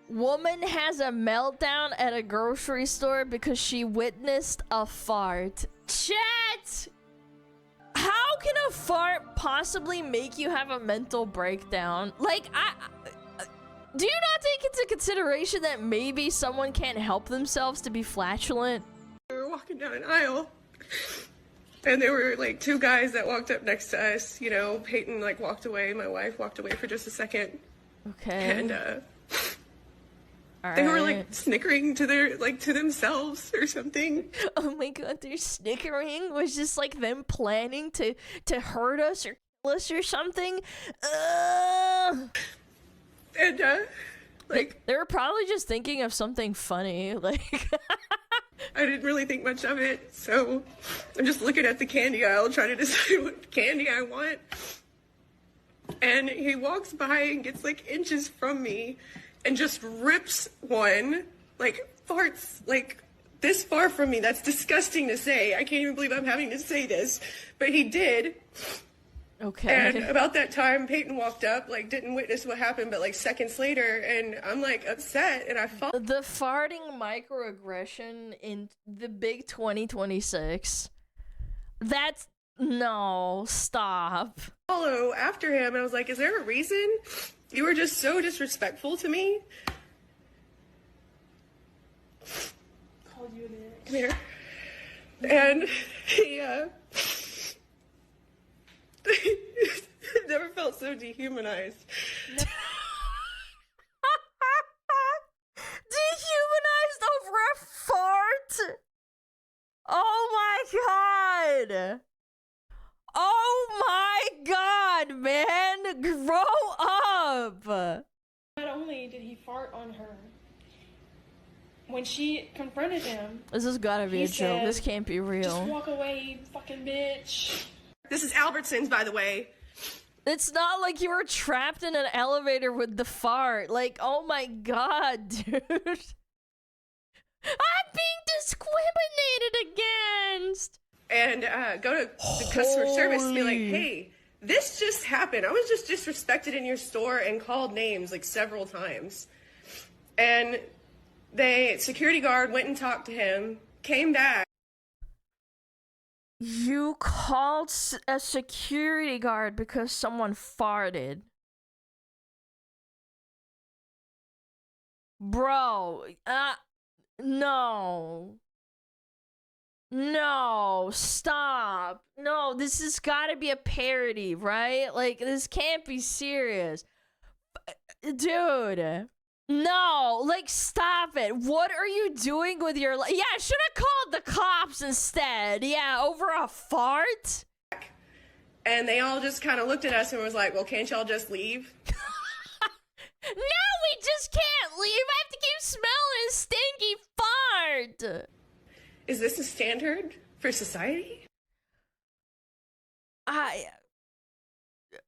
Woman has a meltdown at a grocery store because she witnessed a fart. Chat! How can a fart possibly make you have a mental breakdown? Like, do you not take into consideration that maybe someone can't help themselves to be flatulent? We were walking down an aisle, and there were like two guys that walked up next to us. You know, Peyton like walked away, my wife walked away for just a second. Okay. And they were like snickering to their to themselves or something. Oh my god, their snickering was just like them planning to hurt us or kill us or something. And they were probably just thinking of something funny. Like I didn't really think much of it, so I'm just looking at the candy aisle trying to decide what candy I want. And he walks by and gets like inches from me and just rips one, like farts like this far from me. That's disgusting to say. I can't even believe I'm having to say this, but he did. Okay. And about that time, Peyton walked up, like didn't witness what happened, but like seconds later, and I'm like upset, and I fall. The farting microaggression in the big 2026. That's no, stop. Follow after him. I was like, is there a reason? You were just so disrespectful to me. Called you a bitch. Come here. And he, never felt so dehumanized. Dehumanized over a fart? Oh my god! Oh my god, man! Grow up! Not only did he fart on her, when she confronted him, This has gotta be a joke. This can't be real. just walk away, you fucking bitch. This is Albertsons, by the way. It's not like you were trapped in an elevator with the fart. Like, oh my god, dude. I'm being discriminated against! And go to the customer service and be like, hey, this just happened. I was just disrespected in your store and called names like several times. And security guard went and talked to him, came back. You called a security guard because someone farted. Bro, no. No, stop. No, this has gotta be a parody, right? Like, this can't be serious. Dude. No, like, stop it. What are you doing with your life? Yeah, I should have called the cops instead. Yeah, over a fart? And they all just kind of looked at us and was like, well, can't y'all just leave? No, we just can't leave. I have to keep smelling a stinky fart. Is this a standard for society?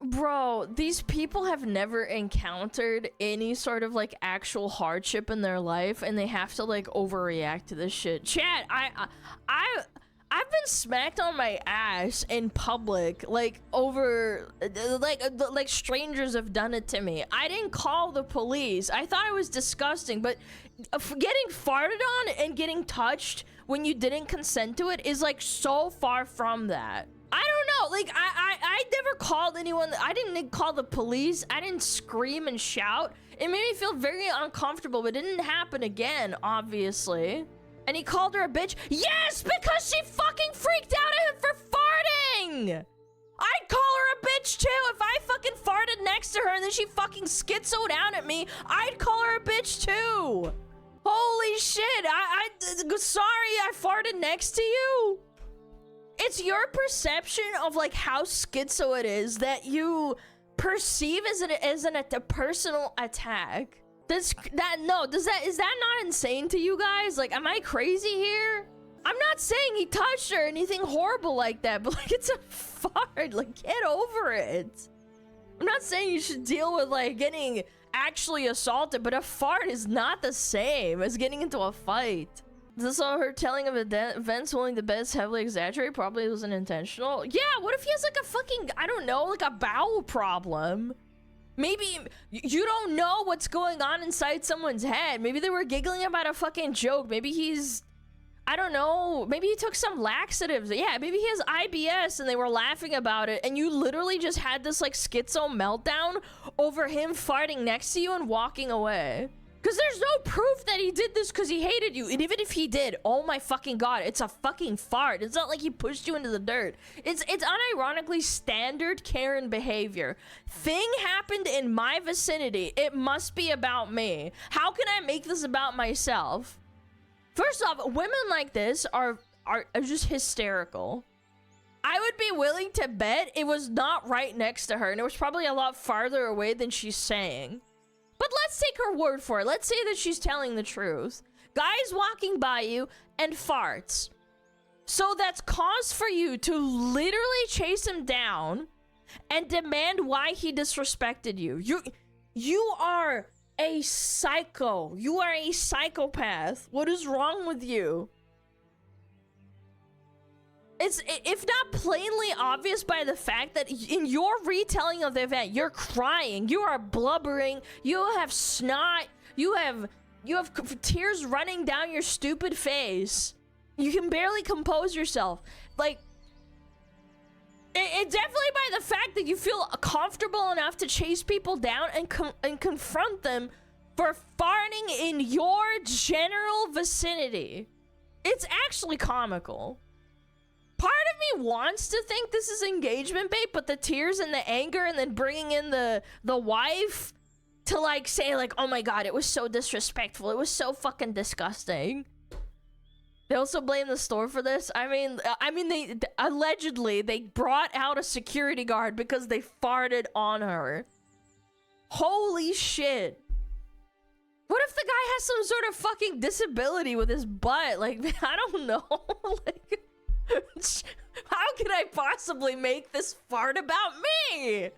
Bro, these people have never encountered any sort of like actual hardship in their life, and they have to like overreact to this shit. Chat, I've been smacked on my ass in public, like over, like strangers have done it to me. I didn't call the police. I thought it was disgusting, but getting farted on and getting touched when you didn't consent to it is like so far from that. I don't know, like I never called anyone. I didn't call the police. I didn't scream and shout. It made me feel very uncomfortable, but it didn't happen again, obviously. And he called her a bitch. Yes, because she fucking freaked out at him for farting. I'd call her a bitch too if I fucking farted next to her and then she fucking schizoed out at me. I'd call her a bitch too. Holy shit, sorry I farted next to you. It's your perception of like how schizo it is that you perceive as a personal attack. Is that not insane to you guys? Like, am I crazy here? I'm not saying he touched her or anything horrible like that, but like, it's a fart. Like, get over it. I'm not saying you should deal with like getting actually assaulted, but a fart is not the same as getting into a fight. This all her telling of events holding the beds heavily exaggerated. Probably wasn't intentional. Yeah, what if he has like a fucking, I don't know, like a bowel problem? Maybe you don't know what's going on inside someone's head. Maybe they were giggling about a fucking joke. Maybe he's, I don't know, maybe he took some laxatives. Yeah, maybe he has IBS and they were laughing about it, and you literally just had this like schizo meltdown over him farting next to you and walking away. Because there's no proof that he did this because he hated you. And even if he did, oh my fucking god, it's a fucking fart. It's not like he pushed you into the dirt. It's unironically standard Karen behavior. Thing happened in my vicinity. It must be about me. How can I make this about myself? First off, women like this are just hysterical. I would be willing to bet it was not right next to her, and it was probably a lot farther away than she's saying. But let's take her word for it. Let's say that she's telling the truth. Guy's walking by you and farts. So that's cause for you to literally chase him down and demand why he disrespected you. You are a psycho. You are a psychopath. What is wrong with you? It's, if not plainly obvious by the fact that in your retelling of the event, you're crying, you are blubbering, you have snot, you have tears running down your stupid face. You can barely compose yourself. Like, it's definitely by the fact that you feel comfortable enough to chase people down and confront them for farting in your general vicinity. It's actually comical. Part of me wants to think this is engagement bait, but the tears and the anger and then bringing in the wife to like say like, oh my god, it was so disrespectful, it was so fucking disgusting. They also blame the store for this. I mean they allegedly they brought out a security guard because they farted on her. Holy shit. What if the guy has some sort of fucking disability with his butt? Like, I don't know. Like, how can I possibly make this fart about me?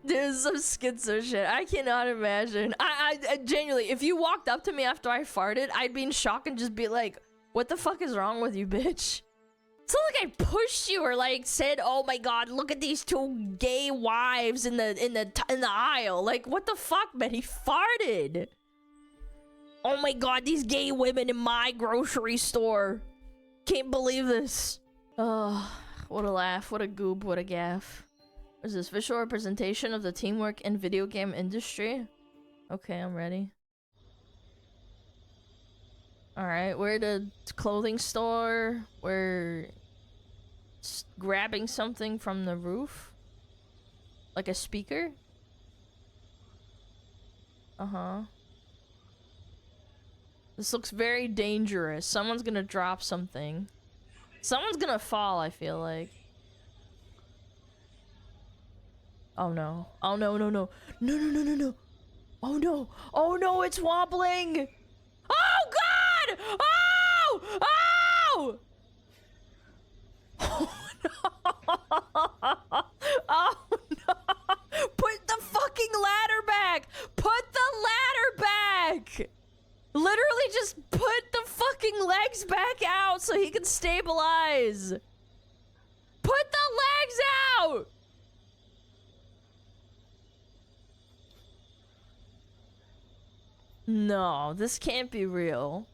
There's some schizo shit. I cannot imagine. I genuinely, if you walked up to me after I farted, I'd be in shock and just be like, what the fuck is wrong with you, bitch? It's not like I pushed you or like said, oh my god, look at these two gay wives in the aisle. Like, what the fuck, man? He farted. Oh my god, these gay women in my grocery store. Can't believe this. Oh, what a laugh, what a goob, what a gaff. What is this? Visual representation of the teamwork in video game industry? Okay, I'm ready. Alright, we're at a clothing store. We're grabbing something from the roof. Like a speaker? Uh-huh. This looks very dangerous. Someone's gonna drop something. Someone's gonna fall, I feel like. Oh no. Oh no, no, no. No, no, no, no, no. Oh no. Oh no, it's wobbling! Oh god! Oh! Oh! Oh no! Oh no! Put the fucking ladder back! Put the ladder back! Literally just put the fucking legs back out so he can stabilize. Put the legs out! No, this can't be real.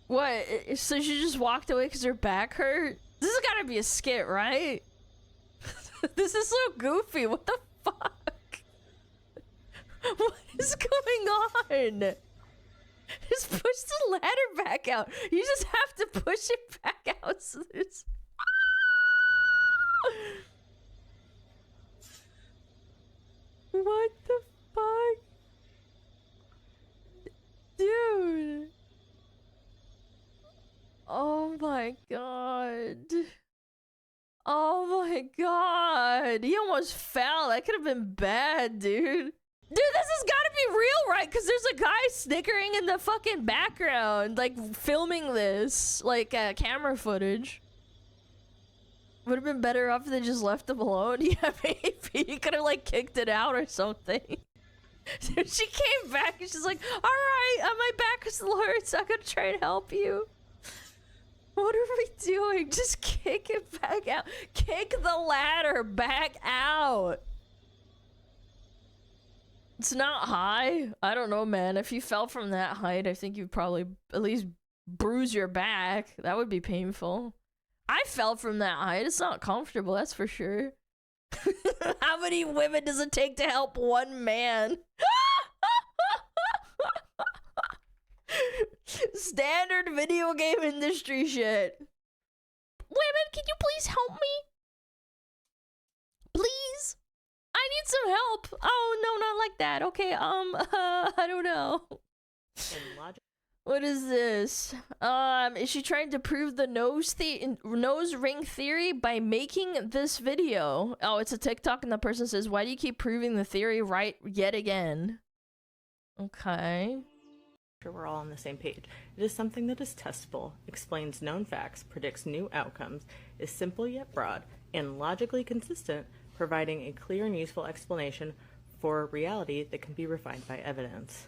What? So she just walked away because her back hurt? This has gotta be a skit, right? This is so goofy. What the fuck? What is going on? Just push the ladder back out. You just have to push it back out. So there's... What the fuck? Dude. Oh my god. Oh my god. He almost fell. That could have been bad, dude. Dude, this has got to be real, right? Because there's a guy snickering in the fucking background, like, filming this, like, camera footage. Would have been better off if they just left him alone. Yeah, maybe. You could have, like, kicked it out or something. She came back and she's like, alright, my back still hurts. I'm gonna try and help you. What are we doing? Just kick it back out. Kick the ladder back out. It's not high. I don't know, man. If you fell from that height, I think you'd probably at least bruise your back. That would be painful. I fell from that height. It's not comfortable, that's for sure. How many women does it take to help one man? Standard video game industry shit. Women, can you please help me? Please? I need some help. Oh, no, not like that. Okay, I don't know. What is this? Is she trying to prove the nose ring theory by making this video? Oh, it's a TikTok and the person says, why do you keep proving the theory right yet again? Okay. Sure we're all on the same page. It is something that is testable, explains known facts, predicts new outcomes, is simple yet broad, and logically consistent, providing a clear and useful explanation for reality that can be refined by evidence.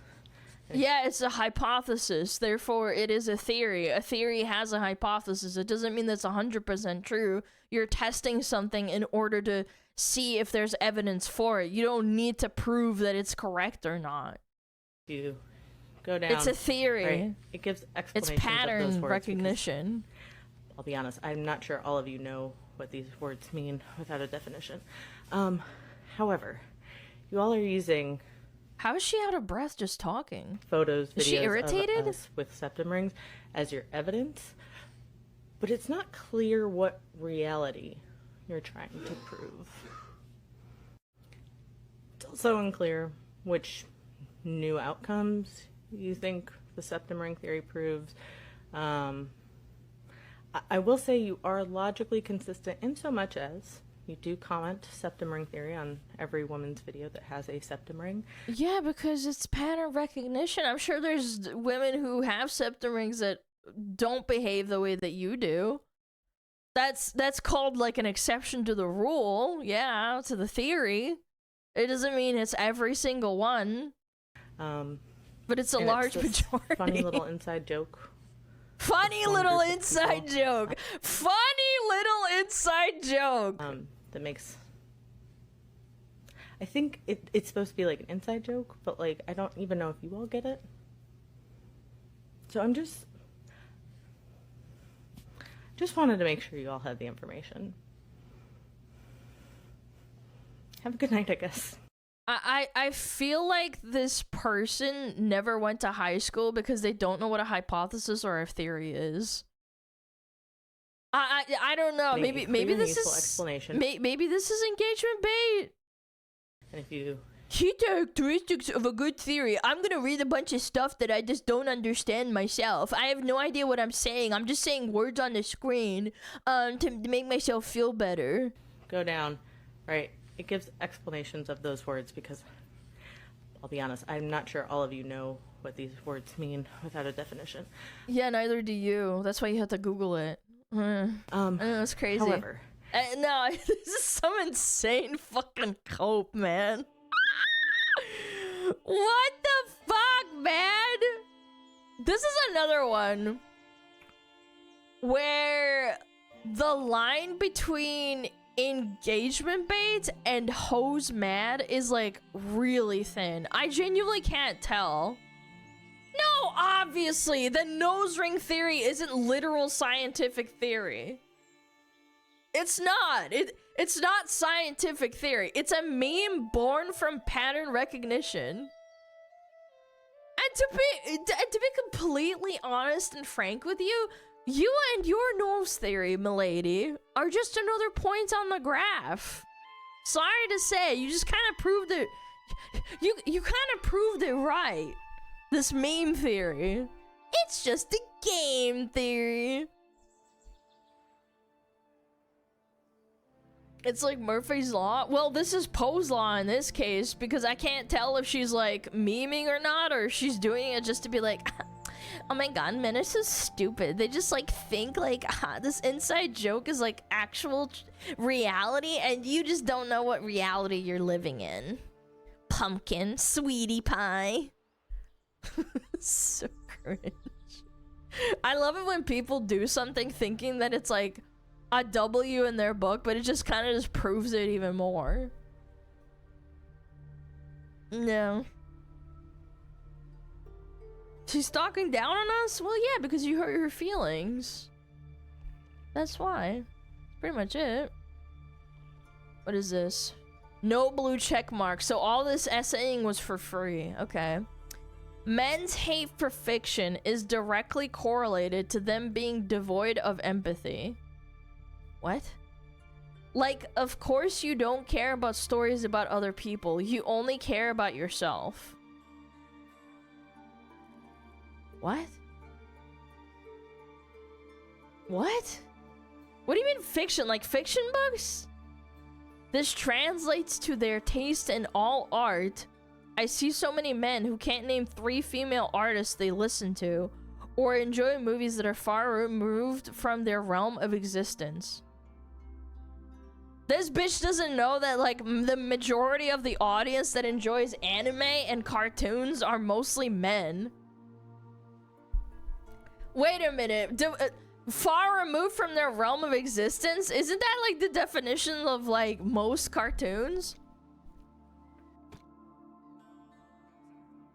Yeah, it's a hypothesis, therefore it is a theory. A theory has a hypothesis. It doesn't mean that's 100% true. You're testing something in order to see if there's evidence for it. You don't need to prove that it's correct or not. You go down. It's a theory. Right? It gives explanations. It's pattern of those words recognition. I'll be honest, I'm not sure all of you know what these words mean without a definition. However, you all are using... How is she out of breath just talking? Photos, videos is she irritated? Of us with septum rings as your evidence, but it's not clear what reality you're trying to prove. It's also unclear which new outcomes you think the septum ring theory proves. I will say you are logically consistent in so much as you do comment septum ring theory on every woman's video that has a septum ring. Yeah, because it's pattern recognition. I'm sure there's women who have septum rings that don't behave the way that you do. That's called like an exception to the rule. Yeah, to the theory. It doesn't mean it's every single one. But it's a large majority. Funny little inside joke. Funny little inside joke. Funny little inside joke. That makes... I think it's supposed to be like an inside joke, but like I don't even know if you all get it. So I'm just wanted to make sure you all had the information. Have a good night, I guess. I feel like this person never went to high school because they don't know what a hypothesis or a theory is. I don't know. Maybe this is explanation. Maybe this is engagement bait. And if you key characteristics of a good theory, I'm gonna read a bunch of stuff that I just don't understand myself. I have no idea what I'm saying. I'm just saying words on the screen to make myself feel better. Go down, right? It gives explanations of those words because I'll be honest, I'm not sure all of you know what these words mean without a definition. Yeah, neither do you. That's why you have to Google it. I know, it's crazy. However, no, this is some insane fucking cope, man. What the fuck, man? This is another one where the line between engagement bait and hose mad is like really thin. I genuinely can't tell. No, obviously, the nose ring theory isn't literal scientific theory. It's not. It's not scientific theory. It's a meme born from pattern recognition. And to be completely honest and frank with you, you and your nose theory, milady, are just another point on the graph. Sorry to say, you just kind of proved it. You kind of proved it right. This meme theory. It's just a game theory. It's like Murphy's Law. Well, this is Poe's Law in this case, because I can't tell if she's like memeing or not, or if she's doing it just to be like, oh my god, men are so stupid. They just like think like this inside joke is like actual reality, and you just don't know what reality you're living in. Pumpkin, sweetie pie. So cringe. I love it when people do something thinking that it's like a W in their book, but it just kind of just proves it even more. No. She's talking down on us? Well, yeah, because you hurt her feelings. That's why. That's pretty much it. What is this? No blue check mark. So all this essaying was for free. Okay. Men's hate for fiction is directly correlated to them being devoid of empathy. What? Like, of course you don't care about stories about other people. You only care about yourself. What? What? What do you mean fiction? Like fiction books? This translates to their taste in all art. I see so many men who can't name 3 female artists they listen to or enjoy movies that are far removed from their realm of existence. This bitch doesn't know that, like, the majority of the audience that enjoys anime and cartoons are mostly men. Wait a minute. Far removed from their realm of existence? Isn't that, like, the definition of, like, most cartoons?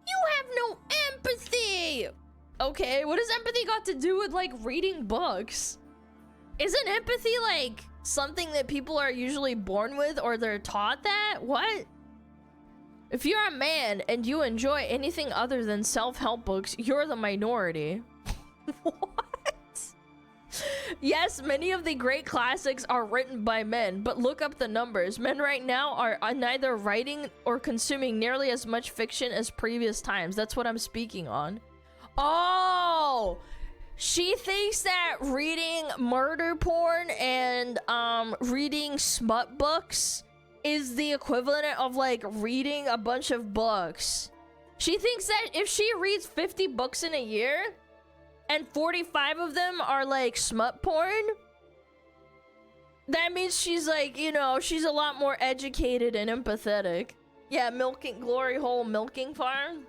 You have no empathy! Okay, what does empathy got to do with, like, reading books? Isn't empathy, like, something that people are usually born with or they're taught that? What? If you're a man and you enjoy anything other than self-help books, you're the minority. What? Yes, many of the great classics are written by men, but look up the numbers. Men right now are neither writing or consuming nearly as much fiction as previous times. That's what I'm speaking on. Oh! She thinks that reading murder porn and reading smut books is the equivalent of, like, reading a bunch of books. She thinks that if she reads 50 books in a year and 45 of them are, like, smut porn, that means she's, like, you know, she's a lot more educated and empathetic. Yeah, milking, glory hole milking farm.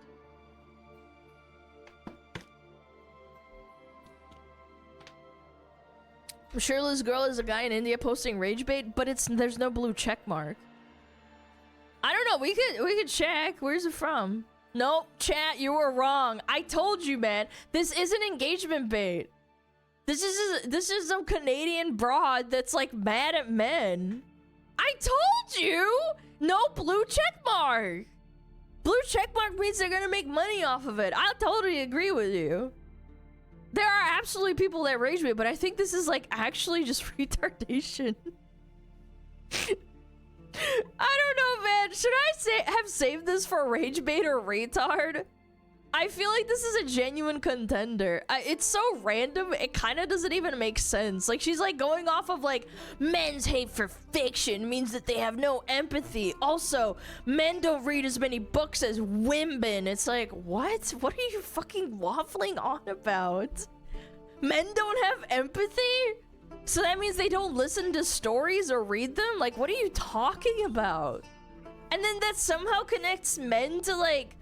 I'm sure this girl is a guy in India posting rage bait, but there's no blue check mark. I don't know, we could check. Where's it from? Nope, chat, you were wrong. I told you, man. This isn't engagement bait. This is some Canadian broad that's, like, mad at men. I told you! No blue check mark. Blue check mark means they're gonna make money off of it. I totally agree with you. There are absolutely people that rage bait, but I think this is, like, actually just retardation. I don't know, man. Should I have saved this for rage bait or retard? I feel like this is a genuine contender. It's so random, it kind of doesn't even make sense. Like, she's, like, going off of, like, men's hate for fiction means that they have no empathy. Also, men don't read as many books as women. It's like, what? What are you fucking waffling on about? Men don't have empathy? So that means they don't listen to stories or read them? Like, what are you talking about? And then that somehow connects men to, like,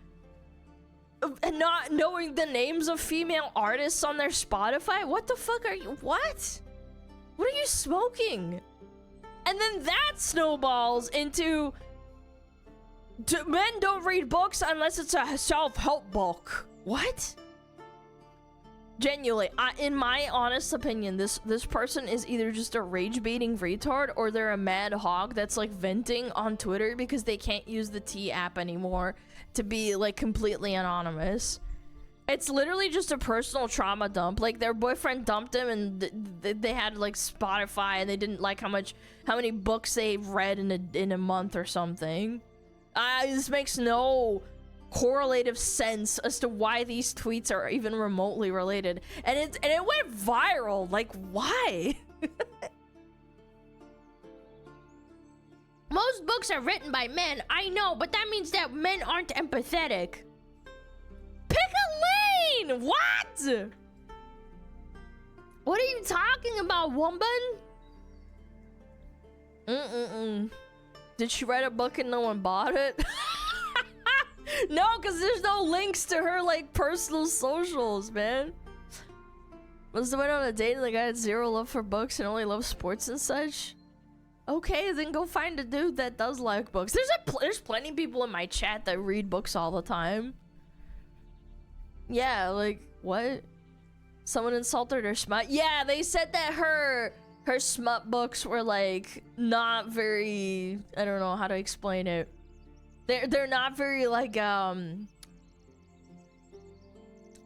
not knowing the names of female artists on their Spotify? What the fuck are you? What? What are you smoking? And then that snowballs into men don't read books unless it's a self-help book. What? Genuinely, in my honest opinion, this person is either just a rage-baiting retard or they're a mad hog that's, like, venting on Twitter because they can't use the T app anymore to be, like, completely anonymous. It's literally just a personal trauma dump. Like, their boyfriend dumped him and they had, like, Spotify and they didn't like how many books they read in a month or something. This makes no correlative sense as to why these tweets are even remotely related, and it went viral. Like, why? Most books are written by men, I know, but that means that men aren't empathetic. Pick a lane! What? What are you talking about, woman? Did she write a book and no one bought it? No, because there's no links to her, like, personal socials, man. Was the went on a date and the guy had zero love for books and only loves sports and such? Okay, then go find a dude that does like books. There's plenty of people in my chat that read books all the time. Yeah, like, what? Someone insulted her smut? Yeah, they said that her smut books were, like, not very... I don't know how to explain it. They're not very, like,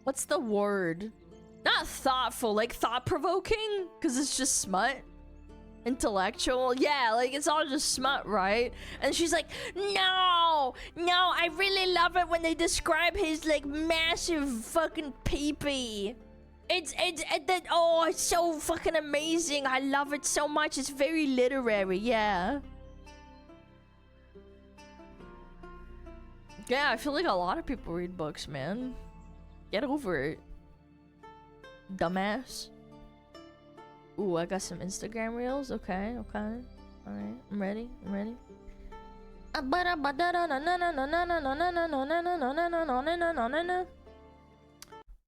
what's the word? Not thoughtful, like thought-provoking? Because it's just smut? Intellectual? Yeah, like, it's all just smut, right? And she's like, no, I really love it when they describe his, like, massive fucking pee-pee. It's so fucking amazing. I love it so much. It's very literary, yeah. Yeah, I feel like a lot of people read books, man. Get over it. Dumbass. Ooh, I got some Instagram reels. Okay. Alright, I'm ready.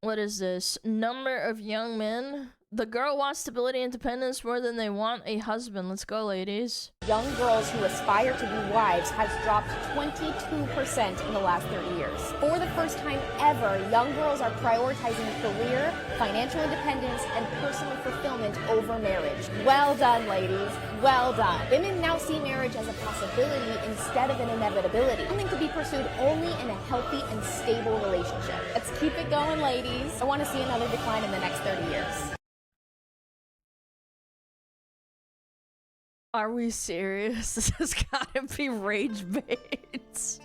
What is this? Number of young men. The girl wants stability and independence more than they want a husband. Let's go, ladies. Young girls who aspire to be wives has dropped 22% in the last 30 years. For the first time ever, young girls are prioritizing career, financial independence, and personal fulfillment over marriage. Well done, ladies. Well done. Women now see marriage as a possibility instead of an inevitability. Something to be pursued only in a healthy and stable relationship. Let's keep it going, ladies. I want to see another decline in the next 30 years. Are we serious? This has gotta be rage bait.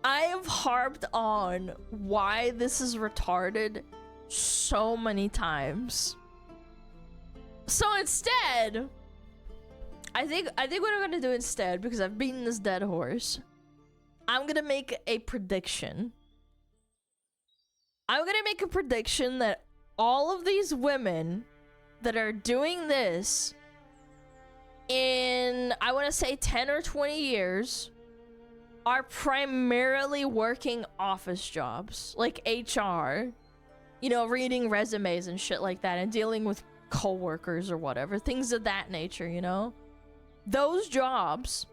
I have harped on why this is retarded so many times. So instead, I think what I'm gonna do instead, because I've beaten this dead horse, I'm gonna make a prediction. I'm gonna make a prediction that all of these women that are doing this in, I want to say 10 or 20 years, are primarily working office jobs, like HR, you know, reading resumes and shit like that, and dealing with coworkers or whatever, things of that nature, you know? Those jobs,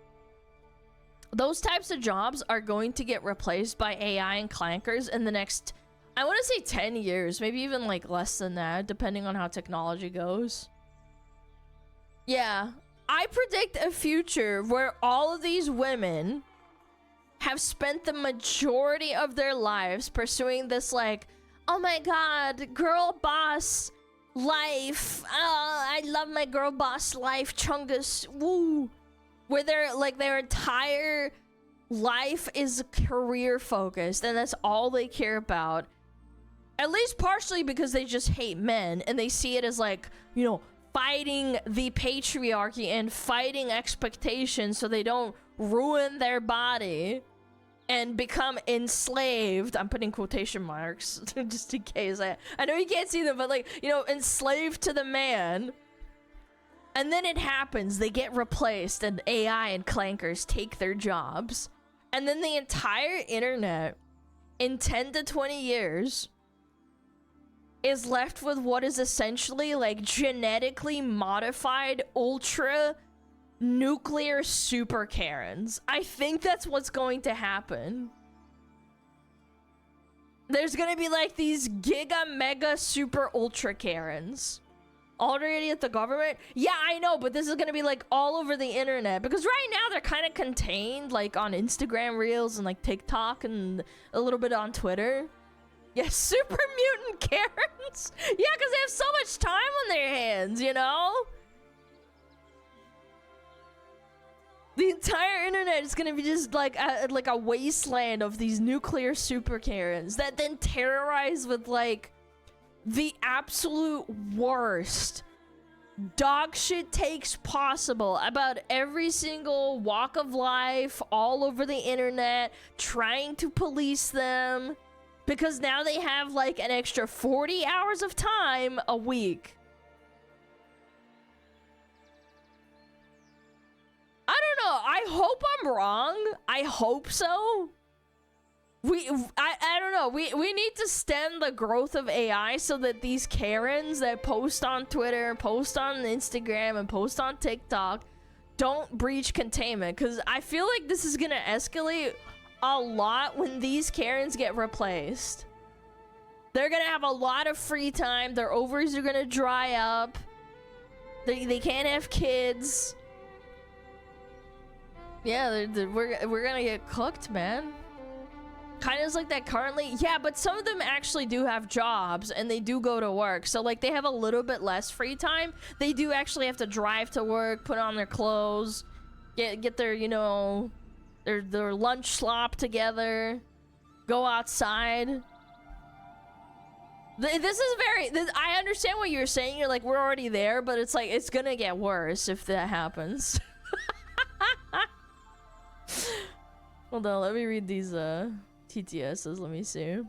those types of jobs are going to get replaced by AI and clankers in the next, I want to say 10 years, maybe even like less than that, depending on how technology goes. Yeah. I predict a future where all of these women have spent the majority of their lives pursuing this, like, oh my god, girl boss life. I love my girl boss life, chungus, woo. Where they're, like, their entire life is career focused and that's all they care about. At least partially because they just hate men and they see it as, like, you know, fighting the patriarchy and fighting expectations so they don't ruin their body and become enslaved. I'm putting quotation marks just in case. I know you can't see them, but, like, you know, enslaved to the man. And then it happens, they get replaced and AI and clankers take their jobs. And then the entire internet in 10 to 20 years is left with what is essentially, like, genetically modified ultra nuclear super Karens. I think that's what's going to happen. There's gonna be, like, these giga mega super ultra Karens already at the government. Yeah, I know, but this is gonna be, like, all over the internet, because right now they're kind of contained, like, on Instagram Reels and, like, TikTok and a little bit on Twitter. Yeah, super mutant Karens. Yeah, because they have so much time on their hands, you know? The entire internet is gonna be just like a wasteland of these nuclear super Karens that then terrorize with, like, the absolute worst dog shit takes possible about every single walk of life all over the internet, trying to police them. Because now they have, like, an extra 40 hours of time a week. I don't know. I hope I'm wrong. I hope so. I don't know. We need to stem the growth of AI so that these Karens that post on Twitter, post on Instagram, and post on TikTok don't breach containment, because I feel like this is gonna escalate a lot when these Karens get replaced. They're gonna have a lot of free time. Their ovaries are gonna dry up. They can't have kids. Yeah, we're gonna get cooked, man. Kind of like that currently. Yeah, but some of them actually do have jobs and they do go to work. So like they have a little bit less free time. They do actually have to drive to work, put on their clothes, get their, you know, their lunch slop together, go outside. This is I understand what you're saying. You're like, we're already there, but it's like, it's gonna get worse if that happens. Hold on, let me read these TTSs. Let me see.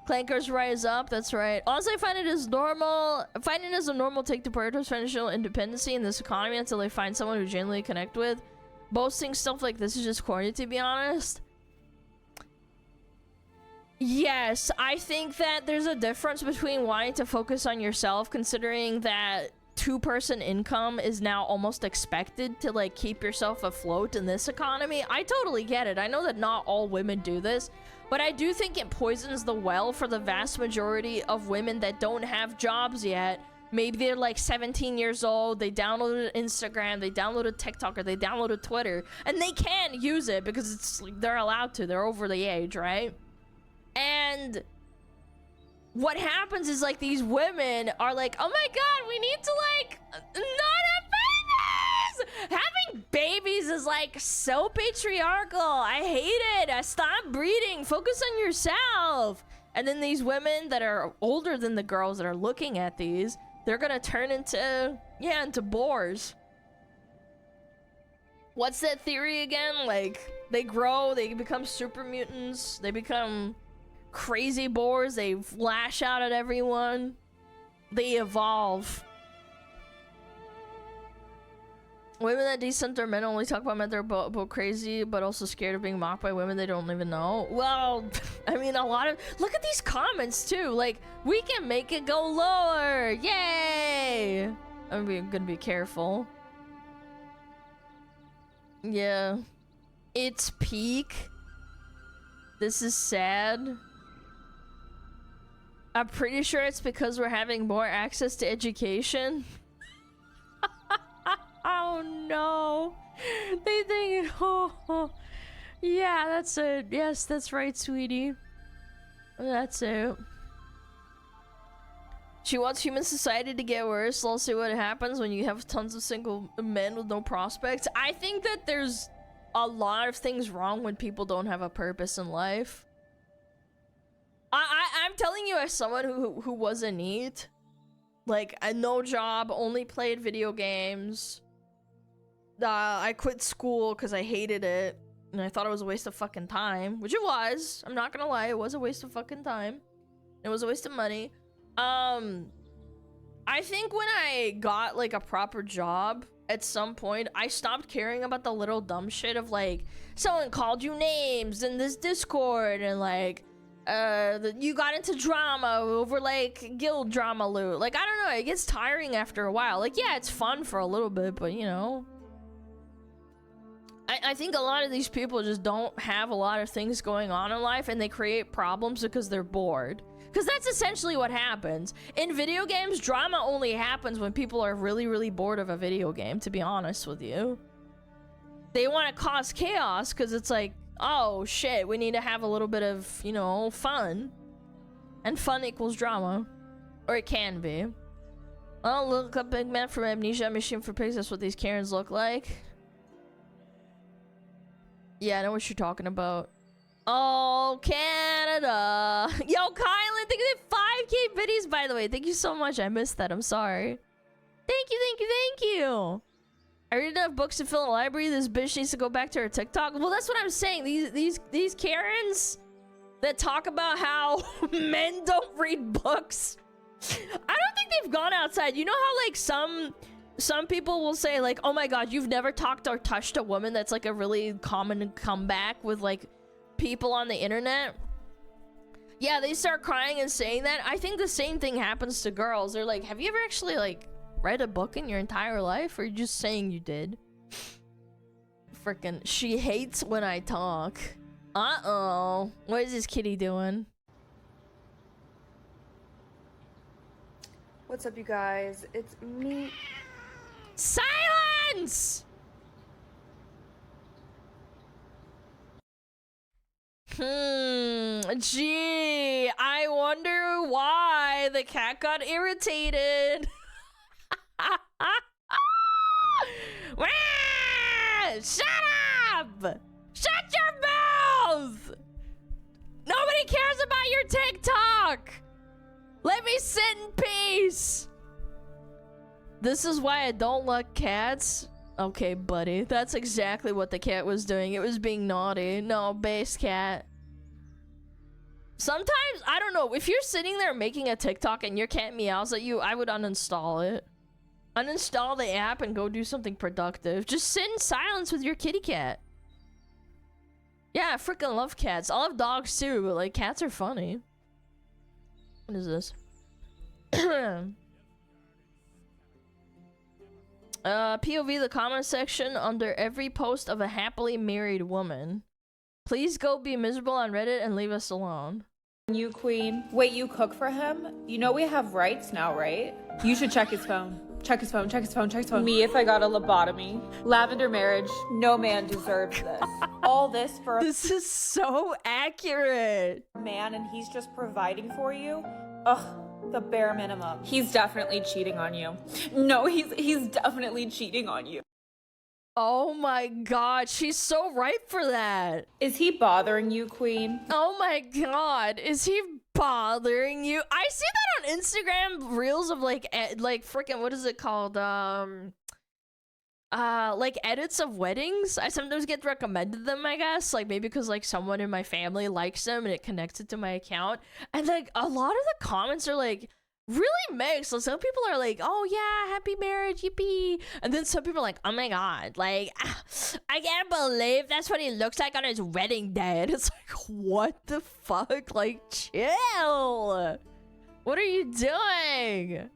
Clankers rise up. That's right. Honestly, I find it as normal. I find it as a normal take to prioritize financial independency in this economy until they find someone who genuinely connect with. Boasting stuff like this is just corny, to be honest. Yes, I think that there's a difference between wanting to focus on yourself, considering that two-person income is now almost expected to like keep yourself afloat in this economy. I totally get it. I know that not all women do this, but I do think it poisons the well for the vast majority of women that don't have jobs yet. Maybe they're like 17 years old, they downloaded Instagram, they downloaded TikTok, or they downloaded Twitter, and they can use it because it's they're allowed to. They're over the age, right? And what happens is like these women are like, oh my god, we need to like not have babies. Having babies is like so patriarchal. I hate it. Stop breeding. Focus on yourself. And then these women that are older than the girls that are looking at these, they're gonna turn into boars. What's that theory again? Like they grow, they become super mutants, they become crazy boars, they lash out at everyone, they evolve. Women that decenter men only talk about men that are both crazy but also scared of being mocked by women they don't even know. Well, I mean, a lot of, look at these comments too, like, we can make it go lower, yay! I'm gonna be careful. Yeah, it's peak. This is sad. I'm pretty sure it's because we're having more access to education. Oh no. They think, oh, yeah, that's it. Yes, that's right, sweetie. That's it. She wants human society to get worse. I'll see what happens when you have tons of single men with no prospects. I think that there's a lot of things wrong when people don't have a purpose in life. I'm telling you as someone who was in need. Like, no job, only played video games. I quit school because I hated it. And I thought it was a waste of fucking time. Which it was. I'm not gonna lie, it was a waste of fucking time. It was a waste of money. I think when I got, like, a proper job, at some point, I stopped caring about the little dumb shit of, like, someone called you names in this Discord, and, like, you got into drama over, like, guild drama loot. Like, I don't know, it gets tiring after a while. Like, yeah, it's fun for a little bit, but, you know. I think a lot of these people just don't have a lot of things going on in life, and they create problems because they're bored. Because that's essentially what happens. In video games, drama only happens when people are really, really bored of a video game, to be honest with you. They want to cause chaos because it's like, oh shit, we need to have a little bit of, you know, fun. And fun equals drama. Or it can be. Oh, look up Big Man from Amnesia Machine for Pigs. That's what these Karens look like. Yeah, I know what you're talking about. Oh, Canada. Yo, Kylan, thank you for 5K biddies, by the way. Thank you so much. I missed that. I'm sorry. Thank you, thank you, thank you. I read enough books to fill a library. This bitch needs to go back to her TikTok. Well, that's what I'm saying. These Karens that talk about how men don't read books. I don't think they've gone outside. You know how, like, some people will say, like, oh my god, you've never talked or touched a woman. That's like a really common comeback with, like, people on the internet, yeah, they start crying and saying that. I think the same thing happens to girls. They're like, have you ever actually like read a book in your entire life, or are you just saying you did? Frickin', she hates when I talk. Uh-oh. What is this kitty doing? What's up, you guys? It's me. Silence! Gee, I wonder why the cat got irritated. Shut up! Shut your mouth! Nobody cares about your TikTok! Let me sit in peace! This is why I don't like cats. Okay, buddy. That's exactly what the cat was doing. It was being naughty. No, base cat. Sometimes, I don't know. If you're sitting there making a TikTok and your cat meows at you, I would uninstall it. Uninstall the app and go do something productive. Just sit in silence with your kitty cat. Yeah, I freaking love cats. I love dogs too, but like cats are funny. What is this? POV the comment section under every post of a happily married woman. Please go be miserable on Reddit and leave us alone. You queen. Wait, you cook for him? You know we have rights now, right? You should check his phone. Check his phone, check his phone, check his phone. Me if I got a lobotomy. Lavender marriage. No man deserves this. All this for a This is so accurate. man and he's just providing for you? Ugh. The bare minimum. He's definitely cheating on you. No, he's definitely cheating on you. Oh my god, she's so right for that. Is he bothering you, queen? Oh my god, is he bothering you? I see that on Instagram reels of like freaking, what is it called? Like edits of weddings. I sometimes get recommended them, I guess, like maybe because like someone in my family likes them and it connects it to my account, and like a lot of the comments are like really mixed. So some people are like, oh yeah, happy marriage, yippee, and then some people are like, oh my god, like I can't believe that's what he looks like on his wedding day. And it's like, what the fuck? Like, chill. What are you doing?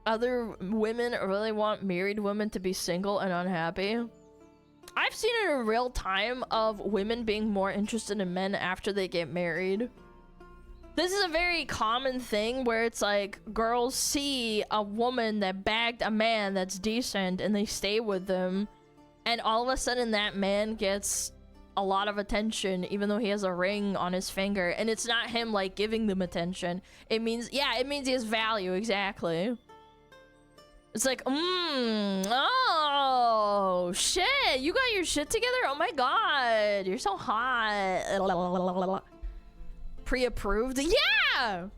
Other women really want married women to be single and unhappy. I've seen it in real time of women being more interested in men after they get married. This is a very common thing where it's like girls see a woman that bagged a man that's decent and they stay with them, and all of a sudden that man gets a lot of attention even though he has a ring on his finger, and it's not him like giving them attention. It means, yeah, it means he has value. Exactly. It's like, oh, shit, you got your shit together? Oh my god, you're so hot. Pre-approved? Yeah!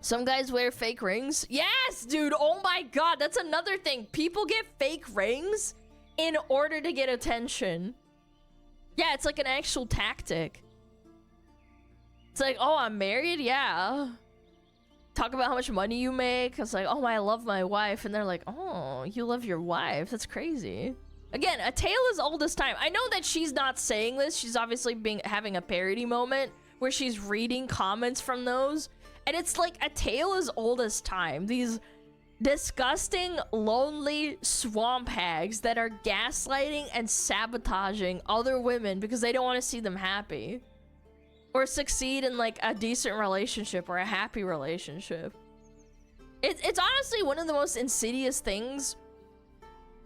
Some guys wear fake rings. Yes, dude, oh my god, that's another thing. People get fake rings in order to get attention. Yeah, it's like an actual tactic. It's like, oh, I'm married? Yeah. Talk about how much money you make. It's like, oh, I love my wife. And they're like, oh, you love your wife? That's crazy. Again, a tale as old as time. I know that she's not saying this. She's obviously having a parody moment where she's reading comments from those. And it's like a tale as old as time. These disgusting, lonely swamp hags that are gaslighting and sabotaging other women because they don't want to see them happy. Or succeed in like a decent relationship or a happy relationship. It's honestly one of the most insidious things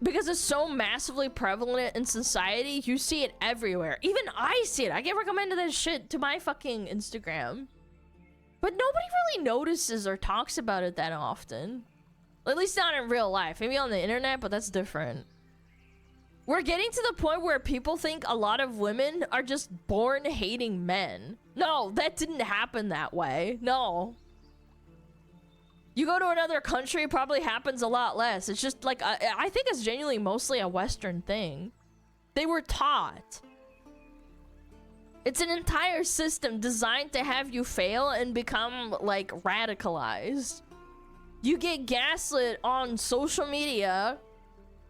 because it's so massively prevalent in society. You see it everywhere. Even I see it. I get recommended that shit to my fucking Instagram. But nobody really notices or talks about it that often. At least not in real life. Maybe on the internet, but that's different. We're getting to the point where people think a lot of women are just born hating men. No, that didn't happen that way. No. You go to another country, it probably happens a lot less. It's just like, I think it's genuinely mostly a Western thing. They were taught. It's an entire system designed to have you fail and become, like, radicalized. You get gaslit on social media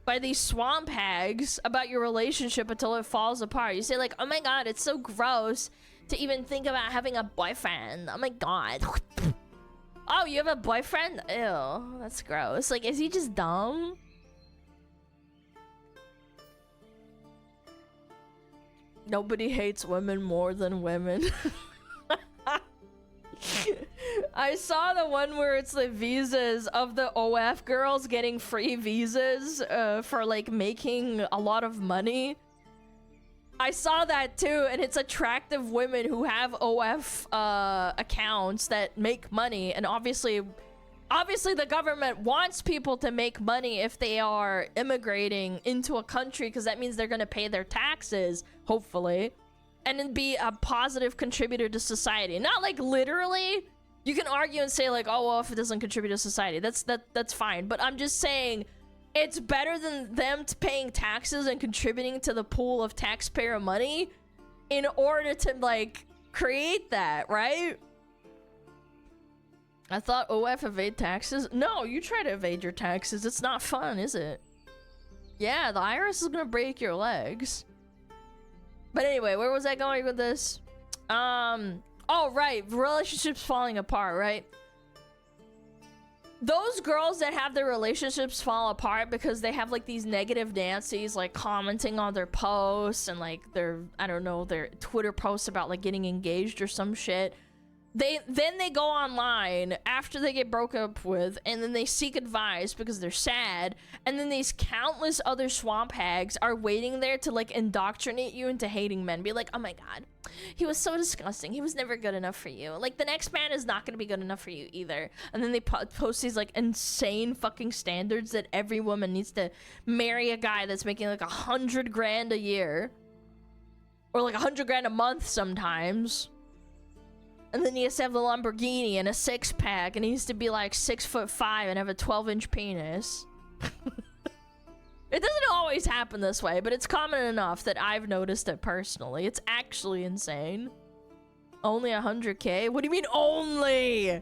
by these swamp hags about your relationship until it falls apart. You say like, oh my god, it's so gross to even think about having a boyfriend. Oh my god. Oh, you have a boyfriend? Ew, that's gross. Like, is he just dumb? Nobody hates women more than women. I saw the one where it's the visas of the OF girls getting free visas for like making a lot of money. I saw that too, and it's attractive women who have OF accounts that make money, and obviously the government wants people to make money if they are immigrating into a country, because that means they're going to pay their taxes, hopefully, and then be a positive contributor to society. Not like literally. You can argue and say like, oh well, if it doesn't contribute to society, that's fine. But I'm just saying, it's better than them paying taxes and contributing to the pool of taxpayer money in order to like create that, right? I thought OF evade taxes. No, you try to evade your taxes. It's not fun, is it? Yeah, the IRS is gonna break your legs. But anyway, where was I going with this? Oh, right. Relationships falling apart, right? Those girls that have their relationships fall apart because they have like these negative Nancy's like commenting on their posts and like their, I don't know, their Twitter posts about like getting engaged or some shit. Then they go online after they get broken up with, and then they seek advice because they're sad, and then these countless other swamp hags are waiting there to like indoctrinate you into hating men. Be like, oh my god, he was so disgusting, he was never good enough for you, like the next man is not gonna be good enough for you either. And then they post these like insane fucking standards that every woman needs to marry a guy that's making like 100 grand a year, or like 100 grand a month sometimes. And then he has to have the Lamborghini and a six-pack, and he needs to be like 6'5" and have a 12-inch penis. It doesn't always happen this way, but it's common enough that I've noticed it personally. It's actually insane. Only 100K? What do you mean only?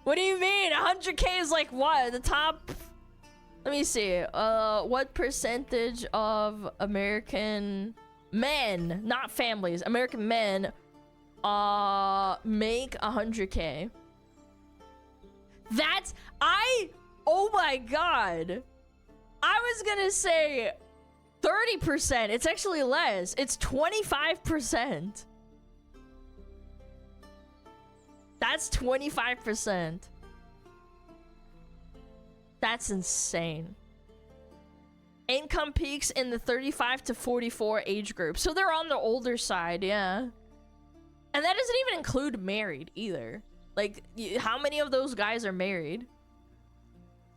What do you mean? 100K is like what? The top? Let me see. What percentage of American men, not families, American men make 100K? That's oh my god, I was gonna say 30%. It's actually less. It's 25%. That's 25%. That's insane. Income peaks in the 35 to 44 age group, so they're on the older side. Yeah. And that doesn't even include married either. Like, how many of those guys are married?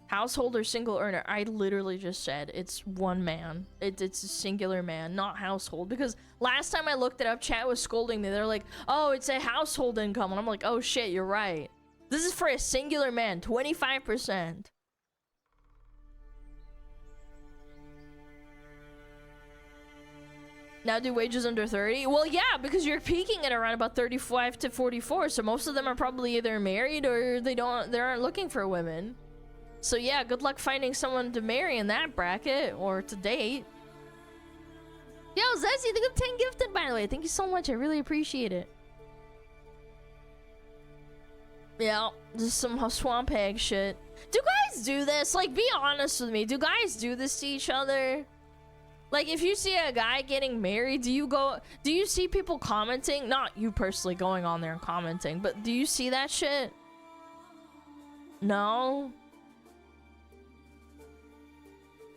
Household or single earner? I literally just said it's one man. It's a singular man, not household. Because last time I looked it up, chat was scolding me. They're like, oh, it's a household income. And I'm like, oh shit, you're right. This is for a singular man, 25%. Now do wages under 30? Well, yeah, because you're peaking at around about 35 to 44, so most of them are probably either married or they aren't looking for women. So yeah, good luck finding someone to marry in that bracket or to date. Yo, Zessie, the 10 gifted, by the way. Thank you so much. I really appreciate it. Yeah, just some swamp hag shit. Do guys do this? Like, be honest with me. Do guys do this to each other? Like, if you see a guy getting married, do you see people commenting? Not you personally going on there and commenting, but do you see that shit? No?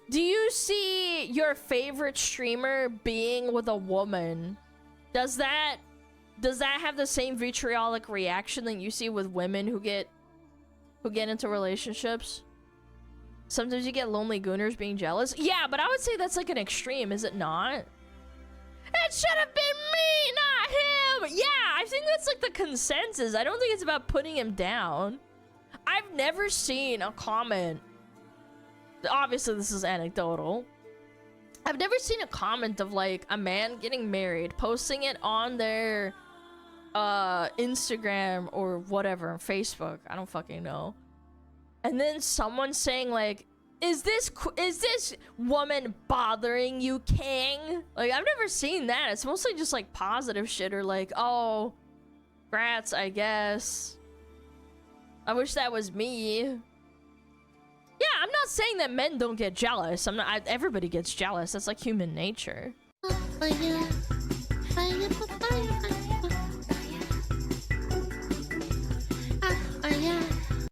Do you see your favorite streamer being with a woman? Does that have the same vitriolic reaction that you see with women who get into relationships? Sometimes you get lonely gooners being jealous. Yeah, but I would say that's like an extreme, is it not? It should have been me, not him! Yeah, I think that's like the consensus. I don't think it's about putting him down. I've never seen a comment. Obviously, this is anecdotal. I've never seen a comment of like a man getting married, posting it on their Instagram or whatever, Facebook. I don't fucking know. And then someone saying like, is this woman bothering you, King? Like, I've never seen that. It's mostly just like positive shit or like, oh, grats, I guess. I wish that was me. Yeah, I'm not saying that men don't get jealous. Everybody gets jealous. That's like human nature.